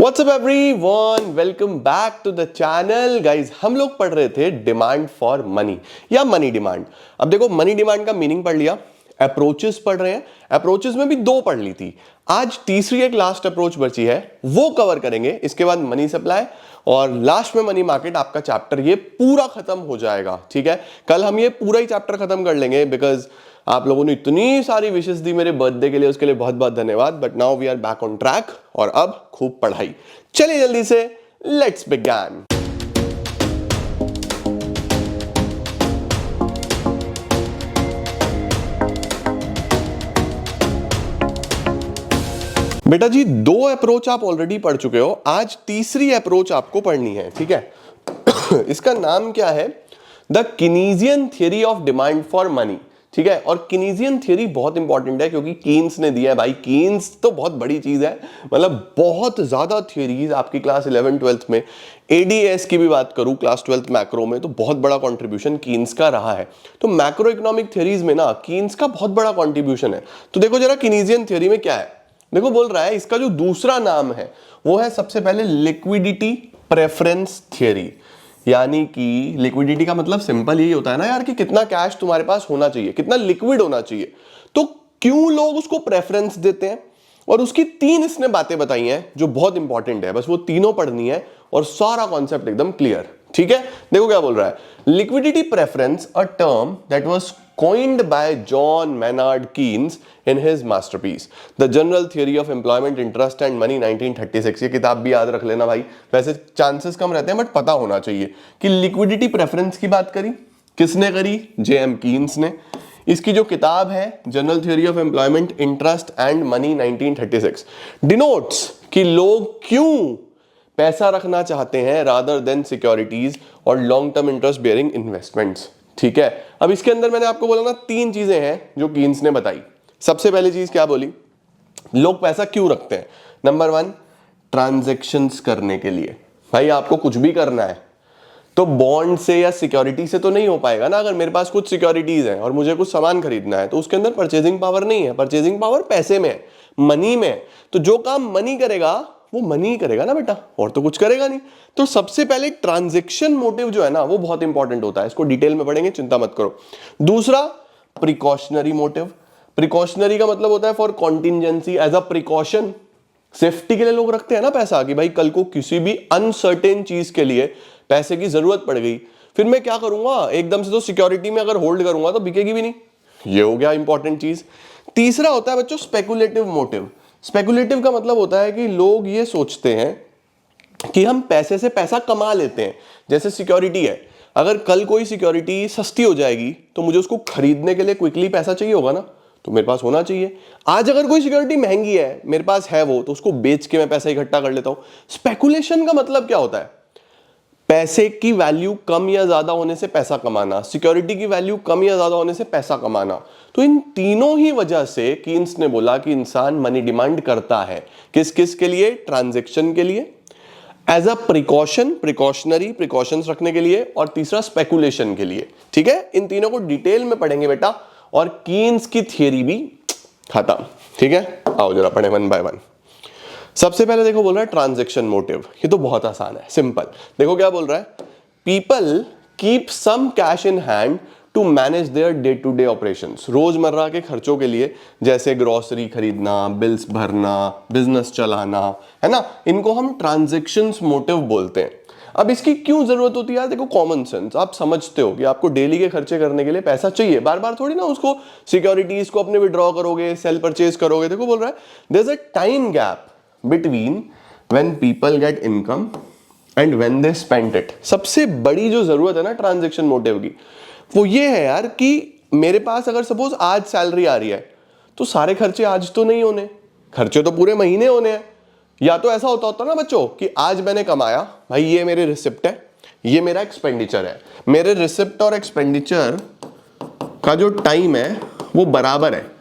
WhatsApp everyone, welcome back to the channel. Guys, हम लोग पढ़ रहे थे डिमांड फॉर मनी या मनी डिमांड। अब देखो, मनी डिमांड का मीनिंग पढ़ लिया, अप्रोचेस पढ़ रहे हैं। अप्रोचेस में भी दो पढ़ ली थी, आज तीसरी एक लास्ट अप्रोच बची है, वो कवर करेंगे। इसके बाद मनी सप्लाई और लास्ट में मनी मार्केट। आपका चैप्टर ये पूरा खत्म हो जाएगा। ठीक है, कल हम ये पूरा ही चैप्टर खत्म कर लेंगे बिकॉज आप लोगों ने इतनी सारी विशेष दी मेरे बर्थडे के लिए, उसके लिए बहुत बहुत धन्यवाद। But now we are back on track और अब खूब पढ़ाई। चलिए जल्दी से लेट्स बिगिन। बेटा जी, दो अप्रोच आप ऑलरेडी पढ़ चुके हो, आज तीसरी अप्रोच आपको पढ़नी है। ठीक है इसका नाम क्या है? The Keynesian theory of demand for money. ठीक है, और कीनेसियन थ्योरी बहुत इंपॉर्टेंट है क्योंकि कीन्स ने दिया है भाई। कीन्स तो बहुत बड़ी चीज है, मतलब बहुत ज्यादा थ्योरीज आपकी क्लास 11-12 में। एडीएस की भी बात करूं क्लास 12 मैक्रो में, तो बहुत बड़ा कंट्रीब्यूशन कीन्स का रहा है। तो मैक्रो इकोनॉमिक थ्योरीज में ना कीन्स का बहुत बड़ा कंट्रीब्यूशन है। तो देखो जरा कीनेसियन थ्योरी में क्या है। देखो बोल रहा है, इसका जो दूसरा नाम है वो है सबसे पहले लिक्विडिटी प्रेफरेंस थ्योरी। यानी कि लिक्विडिटी का मतलब सिंपल यही होता है ना यार, कि कितना कैश तुम्हारे पास होना चाहिए, कितना लिक्विड होना चाहिए। तो क्यों लोग उसको प्रेफरेंस देते हैं, और उसकी तीन इसने बातें बताई हैं जो बहुत इंपॉर्टेंट है। बस वो तीनों पढ़नी है और सारा कॉन्सेप्ट एकदम क्लियर। ठीक है, देखो क्या बोल रहा है। Liquidity preference, a term that was coined by John Maynard Keynes in his masterpiece The General Theory of Employment, Interest and Money 1936। ये किताब भी याद रख लेना भाई, वैसे चांसेस कम रहते हैं बट पता होना चाहिए कि लिक्विडिटी प्रेफरेंस की बात करी किसने करी? जेएम कीन्स ने। इसकी जो किताब है general theory of employment, interest and money 1936 denotes कि लोग क्यों पैसा रखना चाहते हैं रादर देन सिक्योरिटीज और long term interest bearing investments. ठीक है, अब इसके अंदर मैंने आपको बोला ना, तीन चीजें हैं जो कीन्स ने बताई। सबसे पहली चीज क्या बोली? लोग पैसा क्यों रखते हैं? नंबर 1, ट्रांजैक्शंस करने के लिए। भाई आपको कुछ भी करना है तो बॉन्ड से या सिक्योरिटी से तो नहीं हो पाएगा ना। अगर मेरे पास कुछ सिक्योरिटीज हैं और मुझे कुछ सामान खरीदना है तो उसके अंदर परचेजिंग पावर नहीं है। परचेजिंग पावर पैसे में है, मनी में है। तो जो काम मनी करेगा वो मनी करेगा ना बेटा, और तो कुछ करेगा नहीं। तो सबसे पहले ट्रांजैक्शन मोटिव जो है ना वो बहुत इंपॉर्टेंट होता है। इसको डिटेल में पढ़ेंगे, चिंता मत करो। दूसरा, प्रिकॉशनरी मोटिव। प्रिकॉशनरी का मतलब होता है for contingency, as a precaution. Safety के लिए लोग रखते हैं ना पैसा, कि भाई कल को किसी भी अनसर्टेन चीज के लिए पैसे की जरूरत पड़ गई, फिर मैं क्या करूंगा? एकदम से तो सिक्योरिटी में अगर होल्ड करूंगा तो बिकेगी भी नहीं। ये हो गया इंपॉर्टेंट चीज। तीसरा होता है बच्चों स्पेकुलेटिव मोटिव। स्पेकुलेटिव का मतलब होता है कि लोग ये सोचते हैं कि हम पैसे से पैसा कमा लेते हैं। जैसे सिक्योरिटी है, अगर कल कोई सिक्योरिटी सस्ती हो जाएगी तो मुझे उसको खरीदने के लिए क्विकली पैसा चाहिए होगा ना, तो मेरे पास होना चाहिए। आज अगर कोई सिक्योरिटी महंगी है, मेरे पास है वो, तो उसको बेच के मैं पैसा इकट्ठा कर लेता हूं। स्पेकुलेशन का मतलब क्या होता है? पैसे की वैल्यू कम या ज्यादा होने से पैसा कमाना, सिक्योरिटी की वैल्यू कम या ज्यादा होने से पैसा कमाना। तो इन तीनों ही वजह से कीन्स ने बोला कि इंसान मनी डिमांड करता है। किस किस के लिए? ट्रांजैक्शन के लिए, as a precaution, precautionary, precautions रखने के लिए, और तीसरा स्पेकुलेशन के लिए। ठीक है, इन तीनों को डिटेल में पढ़ेंगे बेटा, और कीन्स की थियरी भी खत्म। ठीक है, आओ जरा पढ़े वन बाय वन। सबसे पहले देखो बोल रहा है ट्रांजैक्शन मोटिव। ये तो बहुत आसान है, सिंपल। देखो क्या बोल रहा है, people keep some cash in hand to manage their day to day operations. रोजमर्रा के खर्चों के लिए, जैसे ग्रोसरी खरीदना, बिल्स भरना, बिजनेस चलाना, है ना, इनको हम ट्रांजैक्शंस मोटिव बोलते हैं। अब इसकी क्यों जरूरत होती है? देखो कॉमन सेंस, आप समझते हो कि आपको डेली के खर्चे करने के लिए पैसा चाहिए। बार बार थोड़ी ना उसको सिक्योरिटीज को अपने विड्रॉ करोगे, सेल परचेज करोगे। देखो बोल रहा है there is a time gap between when people get income and when they spend it। सबसे बड़ी जो जरूरत है ना ट्रांजैक्शन मोटिव की, वो ये है यार कि मेरे पास अगर सपोज आज सैलरी आ रही है तो सारे खर्चे आज तो नहीं होने, खर्चे तो पूरे महीने होने हैं। या तो ऐसा होता ना बच्चों कि आज मैंने कमाया, भाई ये मेरे रिसिप्ट है, ये मेरा एक्सपेंडिचर है। मेरे रिसिप्ट और एक्सपेंडिचर का जो टाइम है वो बराबर है।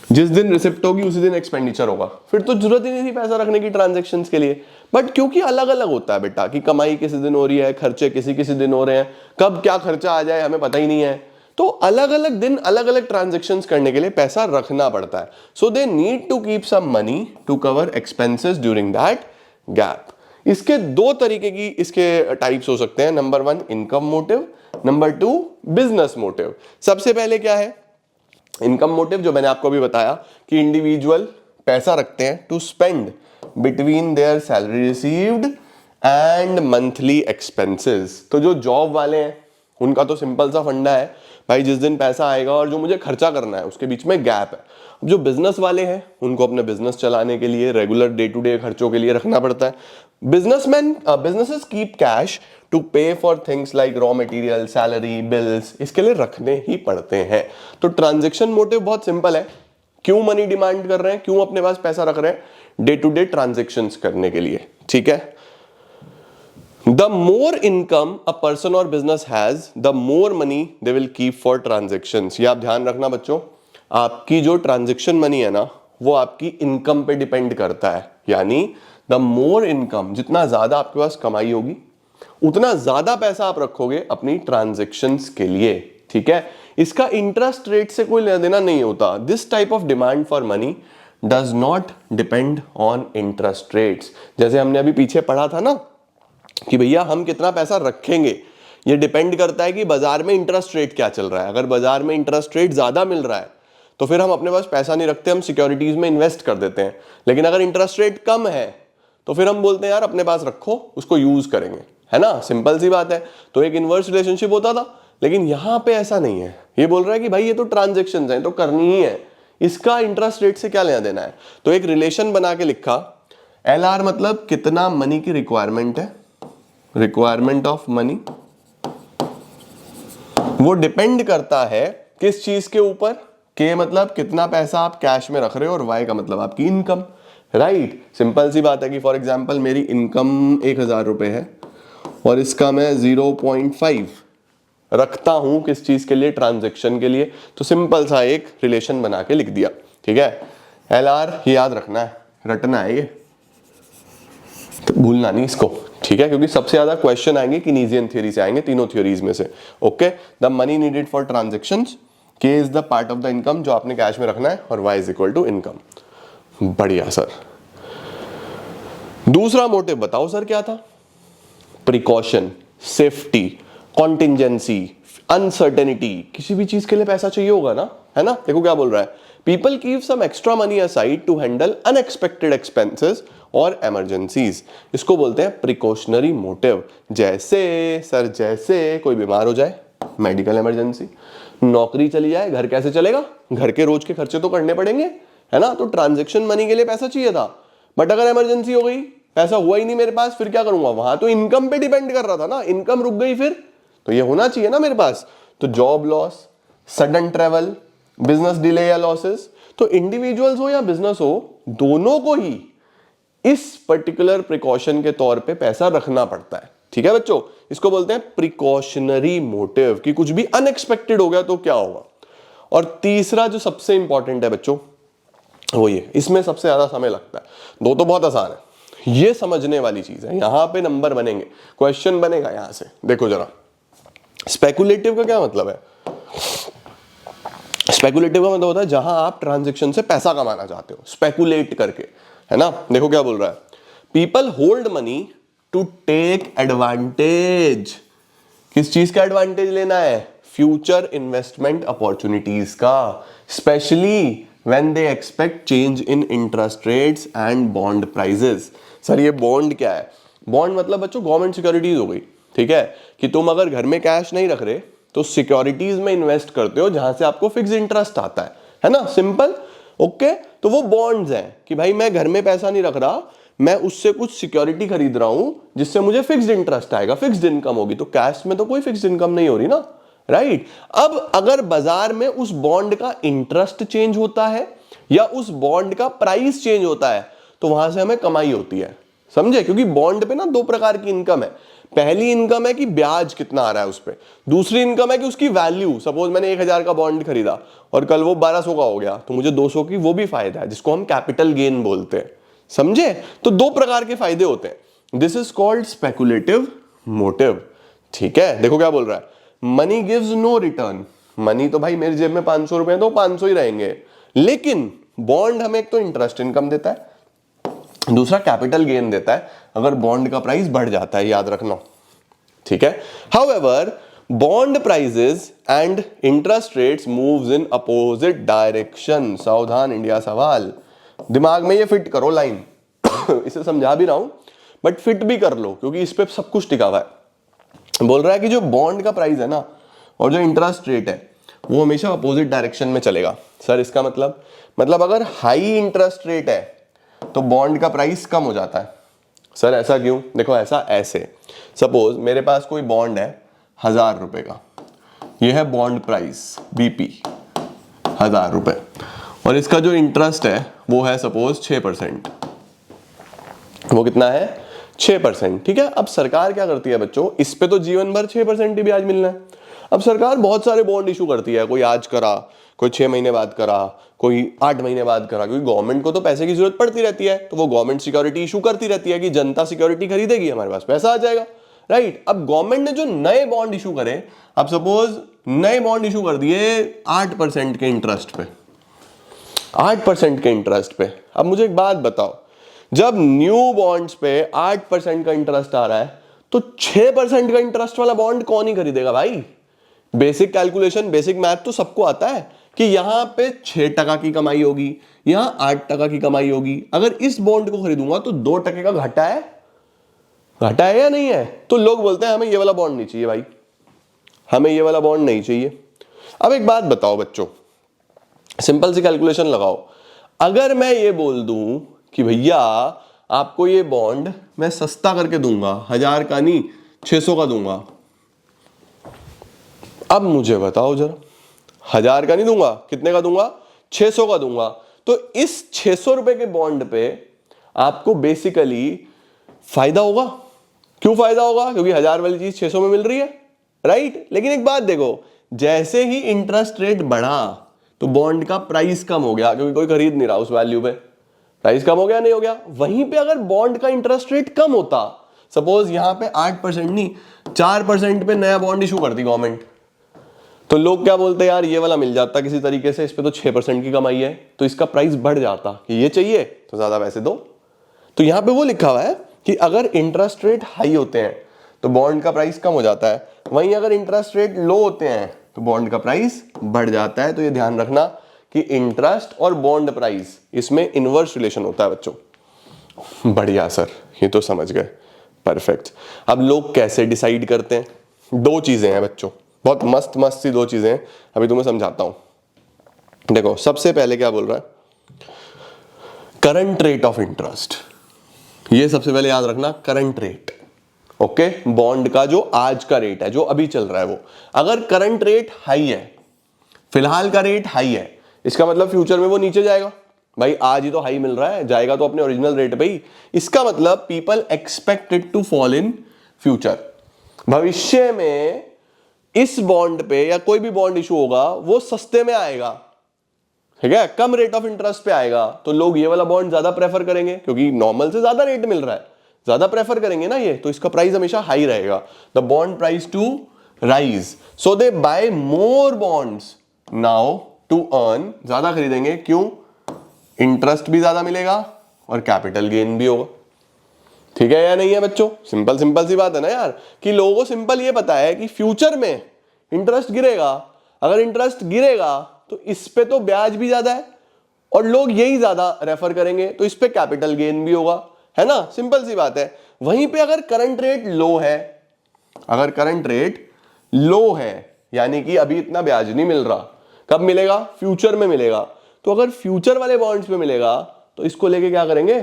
जिस दिन रिसिप्ट होगी उसी दिन एक्सपेंडिचर होगा, फिर तो जरूरत ही नहीं थी पैसा रखने की ट्रांजैक्शंस के लिए। बट क्योंकि अलग अलग होता है बेटा, कि कमाई किसी दिन हो रही है, खर्चे किसी किसी दिन हो रहे हैं, कब क्या खर्चा आ जाए हमें पता ही नहीं है। तो अलग अलग दिन अलग अलग ट्रांजैक्शंस करने के लिए पैसा रखना पड़ता है। So they need to keep some money to cover expenses during that gap. इसके दो तरीके की इसके टाइप्स हो सकते हैं, number 1 income motive, number 2 business motive. सबसे पहले क्या है इनकम मोटिव, जो मैंने आपको अभी बताया कि इंडिविजुअल पैसा रखते हैं to spend between their salary received and monthly expenses. तो जो जॉब वाले हैं उनका तो सिंपल सा फंडा है भाई, जिस दिन पैसा आएगा और जो मुझे खर्चा करना है उसके बीच में गैप है। जो बिजनेस वाले हैं उनको अपने बिजनेस चलाने के लिए रेगुलर डे टू डे खर्चों के लिए रखना पड़ता है। बिजनेसेस कीप कैश टू पे for things like raw material, salary, bills, इसके लिए रखने ही पड़ते हैं। तो ट्रांजैक्शन मोटिव बहुत सिंपल है, क्यों मनी डिमांड कर रहे हैं, क्यों अपने पास पैसा रख रहे हैं, डे टू डे ट्रांजेक्शन्स करने के लिए। ठीक है, the more income a person or business has, the more money they will keep for transactions. ये आप ध्यान रखना बच्चों, आपकी जो ट्रांजेक्शन मनी है ना वो आपकी इनकम पे डिपेंड करता है। यानी द मोर इनकम, जितना ज्यादा आपके पास कमाई होगी उतना ज्यादा पैसा आप रखोगे अपनी ट्रांजेक्शन्स के लिए। ठीक है, इसका इंटरेस्ट रेट से कोई लेना देना नहीं होता। This type of demand for money does not depend on interest rates. जैसे हमने अभी पीछे पढ़ा था ना कि भैया हम कितना पैसा रखेंगे, ये डिपेंड करता है कि बाजार में इंटरेस्ट रेट क्या चल रहा है। अगर बाजार में इंटरेस्ट रेट ज्यादा मिल रहा है तो फिर हम अपने पास पैसा नहीं रखते, हम सिक्योरिटीज में इन्वेस्ट कर देते हैं। लेकिन अगर इंटरेस्ट रेट कम है तो फिर हम बोलते हैं यार अपने पास रखो, उसको यूज करेंगे, है ना, सिंपल सी बात है। तो एक इनवर्स रिलेशनशिप होता था, लेकिन यहां पे ऐसा नहीं है। ये बोल रहा है कि भाई ये तो ट्रांजेक्शन्स हैं तो करनी ही है, इसका इंटरेस्ट रेट से क्या लेना देना है। तो एक रिलेशन बना के लिखा, LR मतलब कितना मनी की रिक्वायरमेंट है, रिक्वायरमेंट ऑफ मनी, वो डिपेंड करता है किस चीज के ऊपर, के मतलब कितना पैसा आप कैश में रख रहे हो और वाई का मतलब आपकी इनकम। राइट, सिंपल सी बात है कि फॉर एग्जांपल मेरी इनकम 1000 रुपए है और इसका मैं 0.5 रखता हूं किस चीज के लिए, ट्रांजैक्शन के लिए। तो सिंपल सा एक रिलेशन बना के लिख दिया। ठीक है, LR ये याद रखना है, रटना है ये, तो भूलना नहीं इसको। ठीक है, क्योंकि सबसे ज्यादा क्वेश्चन आएंगे कीनीजियन थ्योरी से, आएंगे तीनों थ्योरीज में से। Okay, the money needed for transactions, K is the part of the income जो आपने कैश में रखना है, और Y is equal to income. बढ़िया सर। दूसरा मोटिव बताओ सर क्या था, प्रिकॉशन, सेफ्टी, कॉन्टिंजेंसी, अनसर्टेनिटी। किसी भी चीज के लिए पैसा चाहिए होगा ना, है ना। देखो क्या बोल रहा है, people keep some extra money aside to handle unexpected expenses और इमरजेंसीज। इसको बोलते हैं प्रिकॉशनरी मोटिव। जैसे सर, जैसे कोई बीमार हो जाए, मेडिकल इमरजेंसी, नौकरी चली जाए, घर कैसे चलेगा, घर के रोज के खर्चे तो करने पड़ेंगे, है ना। तो ट्रांजैक्शन मनी के लिए पैसा चाहिए था, बट अगर इमरजेंसी हो गई, पैसा हुआ ही नहीं मेरे पास, फिर क्या करूंगा। वहां तो इनकम पे डिपेंड कर रहा था ना, इनकम रुक गई फिर तो ये होना चाहिए ना मेरे पास। तो job loss, sudden travel, business delay या लॉसेस। तो इंडिविजुअल्स हो या बिजनेस हो, दोनों को ही इस पर्टिकुलर प्रिकॉशन के तौर पे पैसा रखना पड़ता है। ठीक है बच्चों, इसको बोलते हैं प्रिकॉशनरी मोटिव, कि कुछ भी अनएक्सपेक्टेड हो गया तो क्या होगा। और तीसरा जो सबसे इंपॉर्टेंट है बच्चों, वो ये, इसमें सबसे ज्यादा समय लगता है। दो तो बहुत आसान है, ये समझने वाली चीज है, यहां पे नंबर बनेंगे, क्वेश्चन बनेगा यहां से। देखो जरा, स्पेकुलेटिव का क्या मतलब है। स्पेकुलेटिव का मतलब होता है जहां आप ट्रांजैक्शन से पैसा कमाना चाहते हो, स्पेकुलेट करके, है ना। देखो क्या बोल रहा है, people hold money to take advantage. किस चीज का एडवांटेज लेना है, फ्यूचर इन्वेस्टमेंट अपॉर्चुनिटीज का, specially when they expect change in interest rates and bond prices. Sir ये बॉन्ड क्या है, बॉन्ड मतलब बच्चों गवर्नमेंट सिक्योरिटीज हो गई। ठीक है, कि तुम अगर घर में कैश नहीं रख रहे तो सिक्योरिटीज में इन्वेस्ट करते हो जहां से आपको फिक्स इंटरेस्ट आता है ना, सिंपल। ओके, तो वो बॉन्ड्स हैं कि भाई मैं घर में पैसा नहीं रख रहा, मैं उससे कुछ सिक्योरिटी खरीद रहा हूं जिससे मुझे फिक्स्ड इंटरेस्ट आएगा, फिक्स्ड इनकम होगी। तो कैश में तो कोई फिक्स्ड इनकम नहीं हो रही ना, राइट। अब अगर बाजार में उस बॉन्ड का इंटरेस्ट चेंज होता है या उस बॉन्ड का प्राइस चेंज होता है तो वहां से हमें कमाई होती है, समझे। क्योंकि बॉन्ड पे ना दो प्रकार की इनकम है। पहली इनकम है कि ब्याज कितना आ रहा है उस पे, दूसरी इनकम है कि उसकी वैल्यू। सपोज मैंने 1000 का बॉन्ड खरीदा और कल वो 1200 का हो गया तो मुझे 200 की वो भी फायदा है, जिसको हम कैपिटल गेन बोलते हैं, समझे। तो दो प्रकार के फायदे होते हैं। This is called speculative motive. ठीक है, देखो क्या बोल रहा है, money gives no return. Money तो भाई मेरी जेब में 500 रुपए तो 500 ही रहेंगे, लेकिन बॉन्ड हमें एक तो इंटरेस्ट इनकम देता है, दूसरा कैपिटल गेन देता है अगर बॉन्ड का प्राइस बढ़ जाता है, याद रखना, ठीक है। However bond prices and interest rates moves in opposite direction. सावधान इंडिया सवाल, दिमाग में ये फिट करो लाइन इसे समझा भी रहा हूं बट फिट भी कर लो क्योंकि इस पे सब कुछ टिका हुआ है। बोल रहा है कि जो बॉन्ड का प्राइस है ना और जो इंटरेस्ट रेट है वो हमेशा अपोजिट डायरेक्शन में चलेगा। सर इसका मतलब अगर हाई इंटरेस्ट रेट है तो बॉन्ड का प्राइस कम हो जाता है। सर ऐसा क्यों? देखो ऐसा ऐसे, सपोज मेरे पास कोई बॉन्ड है 1000 रुपए का, ये है बॉन्ड प्राइस बीपी 1000 रुपए, और इसका जो इंटरेस्ट है वो है सपोज 6%। वो कितना है? 6%, ठीक है। अब सरकार क्या करती है बच्चों, इस पे तो जीवन भर 6% ही ब्याज मिलना है। अब सरकार बहुत सारे बॉन्ड इशू करती है, कोई आज करा, कोई 6 महीने बाद करा, कोई 8 महीने बाद करा, क्योंकि गवर्नमेंट को तो पैसे की जरूरत पड़ती रहती है, तो वो गवर्नमेंट सिक्योरिटी इशू करती रहती है कि जनता सिक्योरिटी खरीदेगी, हमारे पास पैसा आ जाएगा, राइट। अब गवर्नमेंट ने जो नए बॉन्ड इशू करे, अब सपोज नए बॉन्ड इशू कर दिए 8% के इंटरेस्ट पे, 8% के इंटरेस्ट पे। अब मुझे एक बात बताओ, जब न्यू बॉन्ड्स पे 8% का इंटरेस्ट आ रहा है तो 6% का इंटरेस्ट वाला बॉन्ड कौन ही खरीदेगा भाई? बेसिक कैलकुलेशन, बेसिक मैथ तो सबको आता है कि यहां पे 6% की कमाई होगी, यहां 8% की कमाई होगी। अगर इस बॉन्ड को खरीदूंगा तो 2% का घाटा है, घाटा है या नहीं है? तो लोग बोलते हैं हमें ये वाला बॉन्ड नहीं चाहिए भाई, हमें ये वाला बॉन्ड नहीं चाहिए। अब एक बात बताओ बच्चों, सिंपल सी कैलकुलेशन लगाओ, अगर मैं ये बोल दूं कि भैया आपको ये बॉन्ड मैं सस्ता करके दूंगा, 1000 का नहीं 600 का दूंगा, अब मुझे बताओ जरा, 1000 का नहीं दूंगा, कितने का दूंगा? 600 का दूंगा। तो इस 600 रुपए के बॉन्ड पे आपको बेसिकली फायदा होगा। क्यों फायदा होगा? क्योंकि 1000 वाली चीज 600 में मिल रही है, राइट। लेकिन एक बात देखो, जैसे ही इंटरेस्ट रेट बढ़ा तो बॉन्ड का प्राइस कम हो गया, क्योंकि कोई खरीद नहीं रहा उस वैल्यू पे, प्राइस कम हो गया, नहीं हो गया? वहीं पे अगर बॉन्ड का इंटरेस्ट रेट कम होता, सपोज यहां पे 8% नहीं 4% पे नया बॉन्ड इशू करती गवर्नमेंट, तो लोग क्या बोलते हैं, यार ये वाला मिल जाता किसी तरीके से, इस पे तो 6% की कमाई है, तो इसका प्राइस बढ़ जाता कि ये चाहिए तो ज्यादा पैसे दो। तो यहां पे वो लिखा हुआ है कि अगर इंटरेस्ट रेट हाई होते हैं तो बॉन्ड का प्राइस कम हो जाता है, वहीं अगर इंटरेस्ट रेट लो होते हैं तो बॉन्ड का प्राइस बढ़ जाता है। तो ये ध्यान रखना कि इंटरेस्ट और बॉन्ड प्राइस, इसमें इनवर्स रिलेशन होता है बच्चों। बढ़िया सर, ये तो समझ गए, परफेक्ट। अब लोग कैसे डिसाइड करते हैं? 2 चीजें हैं बच्चों, बहुत मस्त मस्त सी 2 चीजें हैं, अभी तुम्हें समझाता हूं। देखो सबसे पहले क्या बोल रहा है, करंट रेट ऑफ इंटरेस्ट, ये सबसे पहले याद रखना, करंट रेट, ओके। बॉन्ड का जो आज का रेट है, जो अभी चल रहा है वो, अगर करंट रेट हाई है, फिलहाल का रेट हाई है, इसका मतलब फ्यूचर में वो नीचे जाएगा। भाई आज ही तो हाई मिल रहा है, जाएगा तो अपने ओरिजिनल रेट पे ही। इसका मतलब people expect it to fall in future, भविष्य में इस बॉन्ड पे या कोई भी बॉन्ड इशू होगा वो सस्ते में आएगा, ठीक है, कम रेट ऑफ इंटरेस्ट पे आएगा, तो लोग ये वाला बॉन्ड ज्यादा प्रेफर करेंगे, क्योंकि नॉर्मल से ज्यादा रेट मिल रहा है, ज्यादा प्रेफर करेंगे ना ये, तो इसका प्राइस हमेशा हाई रहेगा। The bond price to rise, so they buy more bonds now to earn, ज्यादा खरीदेंगे, क्यों? इंटरेस्ट भी ज्यादा मिलेगा और कैपिटल गेन भी होगा, ठीक है या नहीं है बच्चों? सिंपल सिंपल सी बात है ना यार, कि लोगों को सिंपल ये पता है कि फ्यूचर में इंटरेस्ट गिरेगा, अगर इंटरेस्ट गिरेगा तो इस पे तो ब्याज भी ज्यादा है और लोग यही ज्यादा रेफर करेंगे, तो इस पे कैपिटल गेन भी होगा, है ना, सिंपल सी बात है। वहीं पे अगर करंट रेट लो है, अगर करंट रेट लो है यानी कि अभी इतना ब्याज नहीं मिल रहा, कब मिलेगा? फ्यूचर में मिलेगा। तो अगर फ्यूचर वाले बॉन्ड्स पे मिलेगा तो इसको लेके क्या करेंगे?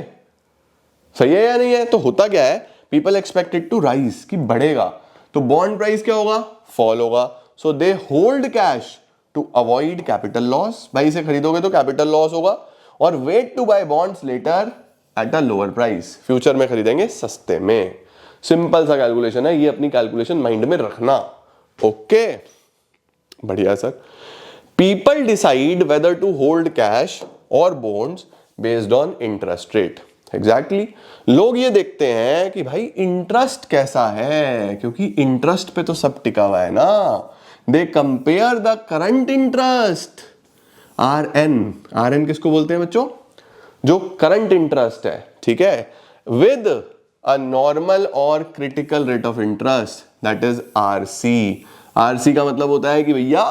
सही है या नहीं है? तो होता क्या है, पीपल एक्सपेक्टेड टू राइज, कि बढ़ेगा, तो बॉन्ड प्राइस क्या होगा? फॉल होगा। So they hold cash to avoid capital loss, भाई इसे खरीदोगे तो कैपिटल लॉस होगा, और wait to buy bonds later at a lower price, future में खरीदेंगे सस्ते में। सिंपल सा कैलकुलेशन है, ये अपनी कैलकुलेशन माइंड में रखना, ओके। बढ़िया sir. People decide whether to hold cash or bonds based on interest rate, exactly. लोग ये देखते हैं कि भाई इंटरेस्ट कैसा है, क्योंकि इंटरेस्ट पे तो सब टिका हुआ है ना। They compare the current interest, RN, RN किसको बोलते हैं बच्चों? जो करंट इंटरेस्ट है, ठीक है, विद अ नॉर्मल और critical rate of interest, that is RC. RC का मतलब होता है कि भैया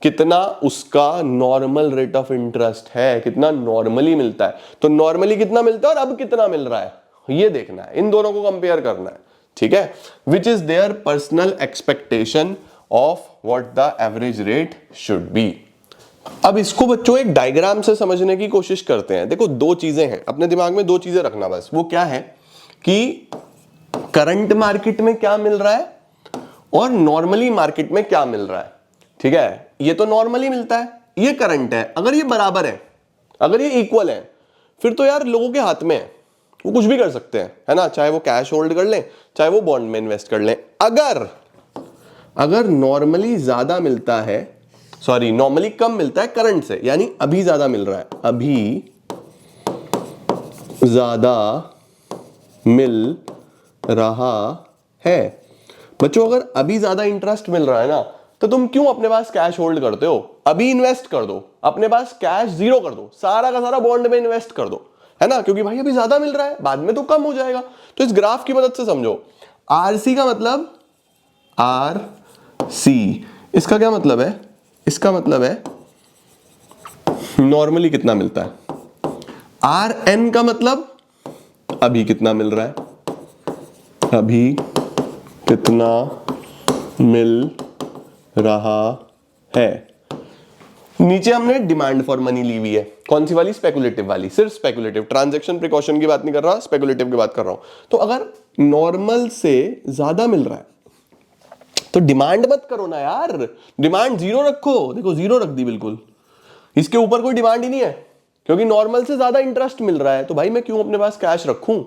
कितना उसका नॉर्मल रेट ऑफ इंटरेस्ट है, कितना नॉर्मली मिलता है। तो नॉर्मली कितना मिलता है और अब कितना मिल रहा है, ये देखना है, इन दोनों को कंपेयर करना है, ठीक है। Which is their personal expectation of what the average rate should be. अब इसको बच्चों एक डायग्राम से समझने की कोशिश करते हैं। देखो दो चीजें हैं, अपने दिमाग में दो चीजें रखना बस। वो क्या है कि करंट मार्केट में क्या मिल रहा है और नॉर्मली मार्केट में क्या मिल रहा है, ठीक है। ये तो नॉर्मली मिलता है, ये करंट है। अगर ये बराबर है, अगर ये इक्वल है, फिर तो यार लोगों के हाथ में है, वो कुछ भी कर सकते हैं, है ना। चाहे वो कैश होल्ड कर लें, चाहे वो बॉन्ड में इन्वेस्ट कर लें। अगर नॉर्मली ज्यादा मिलता है, सॉरी नॉर्मली कम मिलता है करंट से, यानी अभी ज्यादा मिल रहा है, अभी ज्यादा मिल रहा है। बच्चों अगर अभी ज्यादा इंटरेस्ट मिल रहा है ना, तो तुम क्यों अपने पास कैश होल्ड करते हो? अभी इन्वेस्ट कर दो, अपने पास कैश जीरो कर दो, सारा का सारा बॉन्ड में इन्वेस्ट कर दो, है ना, क्योंकि भाई अभी ज्यादा मिल रहा है, बाद में तो कम हो जाएगा। तो इस ग्राफ की मदद से समझो। आरसी का मतलब, आर सी, इसका क्या मतलब है? इसका मतलब है नॉर्मली कितना मिलता है। आर एन का मतलब अभी कितना मिल रहा है, अभी कितना मिल रहा है। नीचे हमने डिमांड फॉर मनी ली हुई है, कौन सी वाली? स्पेकुलेटिव वाली, सिर्फ स्पेकुलेटिव, ट्रांजैक्शन प्रिकॉशन की बात नहीं कर रहा, स्पेकुलेटिव की बात कर रहा हूं। तो अगर नॉर्मल से ज्यादा मिल रहा है तो डिमांड मत करो ना यार, डिमांड जीरो रखो। देखो जीरो रख दी बिल्कुल, इसके ऊपर कोई डिमांड ही नहीं है, क्योंकि नॉर्मल से ज्यादा इंटरेस्ट मिल रहा है, तो भाई मैं क्यों अपने पास कैश रखूं।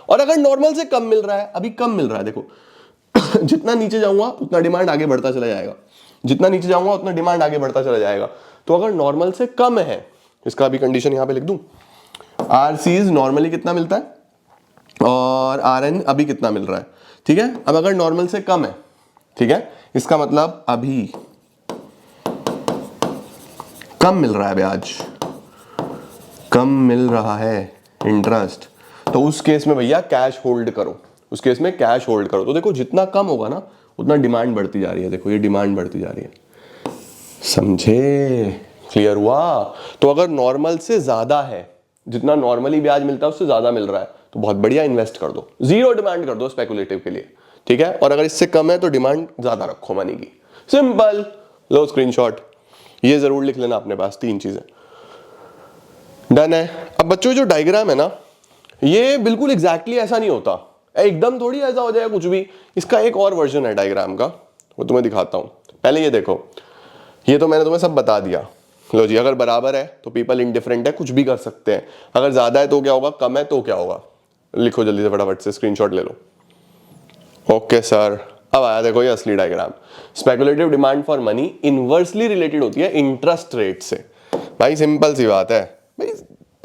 और अगर नॉर्मल से कम मिल रहा है, अभी कम मिल रहा है, देखो जितना नीचे जाऊंगा उतना डिमांड आगे बढ़ता चला जाएगा, जितना नीचे जाऊंगा उतना डिमांड आगे बढ़ता चला जाएगा। तो अगर नॉर्मल से कम है, इसका अभी कंडीशन यहां पे लिख दूं, आर सीज नॉर्मली कितना मिलता है और आर एन अभी कितना मिल रहा है, ठीक है। अब अगर नॉर्मल से कम है, ठीक है, इसका मतलब अभी कम मिल रहा है, ब्याज कम मिल रहा है, इंटरेस्ट, तो उस केस में भैया कैश होल्ड करो, उस केस में कैश होल्ड करो। तो देखो जितना कम होगा ना उतना डिमांड बढ़ती जा रही है, देखो ये डिमांड बढ़ती जा रही है, समझे? क्लियर हुआ? तो अगर नॉर्मल से ज्यादा है, जितना नॉर्मली ब्याज मिलता है उससे ज्यादा मिल रहा है, तो बहुत बढ़िया, इन्वेस्ट कर दो, जीरो डिमांड कर दो स्पेकुलेटिव के लिए, ठीक है। और अगर इससे कम है तो डिमांड ज्यादा रखो मनी की, सिंपल। लो स्क्रीनशॉट, ये जरूर लिख लेना अपने पास, तीन चीजें डन है। अब बच्चों जो डायग्राम है ना, ये बिल्कुल एग्जैक्टली ऐसा नहीं होता, एकदम थोड़ी ऐसा हो जाएगा कुछ भी। इसका एक और वर्जन है डायग्राम का, वो तुम्हें दिखाता हूं। पहले ये देखो, ये तो मैंने तुम्हें सब बता दिया। लो जी, अगर बराबर है तो पीपल इनडिफरेंट है, कुछ भी कर सकते हैं। अगर ज्यादा है तो क्या होगा, कम है तो क्या होगा, लिखो जल्दी से फटाफट से, स्क्रीनशॉट ले लो। ओके सर, अब आया देखो ये असली diagram. Speculative demand for money inversely related होती है इंटरेस्ट रेट से। भाई सिंपल सी बात है भाई,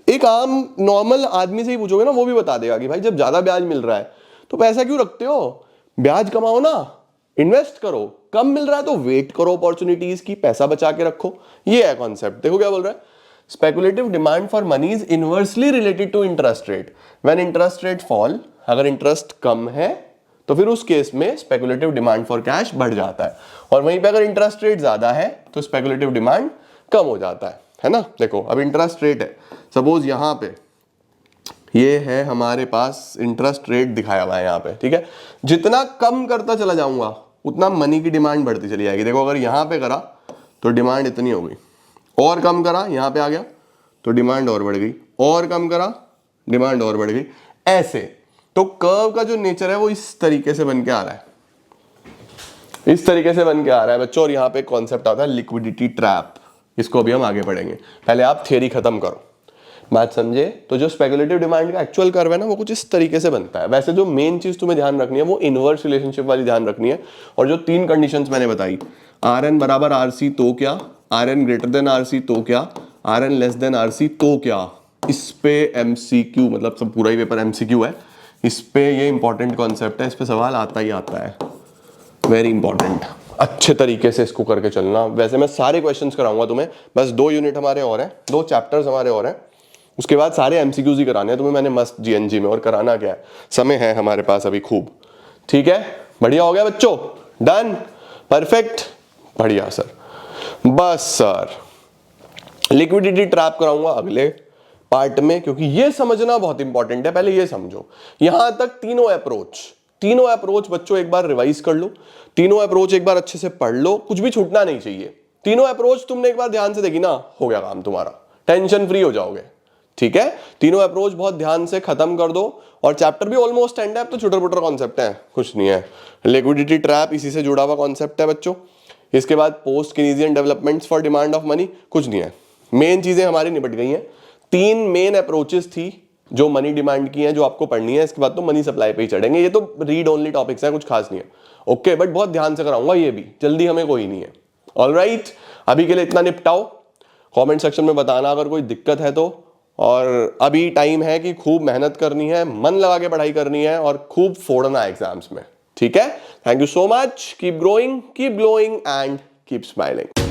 एक आम नॉर्मल आदमी से ही पूछोगे ना, वो भी बता देगा कि भाई जब ज्यादा ब्याज मिल रहा है तो पैसा क्यों रखते हो, ब्याज कमाओ ना, इन्वेस्ट करो। कम मिल रहा है तो वेट करो अपॉर्चुनिटीज की, पैसा बचा के रखो। ये है कॉन्सेप्ट। देखो क्या बोल रहा है, speculative demand for money is inversely related to interest rate. When interest rate fall, अगर इंटरेस्ट कम है तो फिर उस केस में स्पेकुलेटिव डिमांड फॉर कैश बढ़ जाता है, और वहीं पे अगर इंटरेस्ट रेट ज्यादा है तो स्पेकुलेटिव डिमांड कम हो जाता है ना। देखो अब इंटरेस्ट रेट है, सपोज यहां पे ये है हमारे पास इंटरेस्ट रेट दिखाया हुआ है यहाँ पे, ठीक है। जितना कम करता चला जाऊंगा उतना मनी की डिमांड बढ़ती चली जाएगी। देखो अगर यहां पे करा तो डिमांड इतनी हो गई, और कम करा यहां पे आ गया तो डिमांड और बढ़ गई, और कम करा डिमांड और बढ़ गई, ऐसे। तो कर्व का जो नेचर है वो इस तरीके से बन के आ रहा है, इस तरीके से बन के आ रहा है बच्चों। और यहाँ पे कॉन्सेप्ट आता है लिक्विडिटी ट्रैप, इसको अभी हम आगे पढ़ेंगे। पहले आप थियरी खत्म करो, बात समझे? तो जो स्पेकुलेटिव डिमांड का एक्चुअल कर्व है ना, वो कुछ इस तरीके से बनता है। वैसे जो मेन चीज तुम्हें ध्यान रखनी है वो इनवर्स रिलेशनशिप वाली ध्यान रखनी है। और जो तीन कंडीशंस मैंने बताई, आर एन बराबर आर सी तो क्या, R N greater than R C तो क्या, R N less than R C तो क्या, इस पे एमसीक्यू, मतलब सब पूरा ही पेपर एमसीक्यू है, इस पे ये इंपॉर्टेंट कॉन्सेप्ट है, इस पे सवाल आता ही आता है, वेरी इंपॉर्टेंट। अच्छे तरीके से इसको करके चलना। वैसे मैं सारे क्वेश्चंस कराऊंगा तुम्हें, बस 2 यूनिट हमारे और हैं, 2 चैप्टर्स हमारे और हैं, उसके बाद सारे एमसीक्यूज ही कराने हैं तुम्हें मैंने मस्त जीएनजी में, और कराना क्या है, समय है हमारे पास अभी खूब। ठीक है, बढ़िया हो गया बच्चों, डन, परफेक्ट, बढ़िया सर। बस सर लिक्विडिटी ट्रैप कराऊंगा अगले पार्ट में, क्योंकि ये समझना बहुत इंपॉर्टेंट है। पहले ये समझो, यहां तक तीनों अप्रोच बच्चों एक बार रिवाइज कर लो, तीनों अप्रोच एक बार अच्छे से पढ़ लो, कुछ भी छूटना नहीं चाहिए। तीनों अप्रोच तुमने एक बार ध्यान से देखी ना, हो गया काम तुम्हारा, टेंशन फ्री हो जाओगे। ठीक है, तीनों अप्रोच बहुत ध्यान से खत्म कर दो, और चैप्टर भी ऑलमोस्ट एंड है, अब तो छोटा मोटा कॉन्सेप्ट है, कुछ नहीं है। लिक्विडिटी ट्रैप इसी से जुड़ा हुआ कॉन्सेप्ट है बच्चों। इसके बाद post Keynesian developments for demand of money, कुछ नहीं है, मेन चीजें हमारी निपट गई हैं। 3 मेन अप्रोचेस थी जो मनी डिमांड की हैं, जो आपको पढ़नी है। इसके बाद तो मनी सप्लाई पे ही चढ़ेंगे, ये तो रीड ओनली टॉपिक्स हैं, कुछ खास नहीं है। ओके, बट बहुत ध्यान से कराऊंगा, ये भी जल्दी हमें कोई नहीं है। ऑलराइट, अभी के लिए इतना निपटाओ, कमेंट सेक्शन में बताना अगर कोई दिक्कत है तो। और अभी टाइम है कि खूब मेहनत करनी है, मन लगा के पढ़ाई करनी है, और खूब फोड़ना है एग्जाम्स में। ठीक है, thank you so much, keep growing, keep glowing and keep smiling.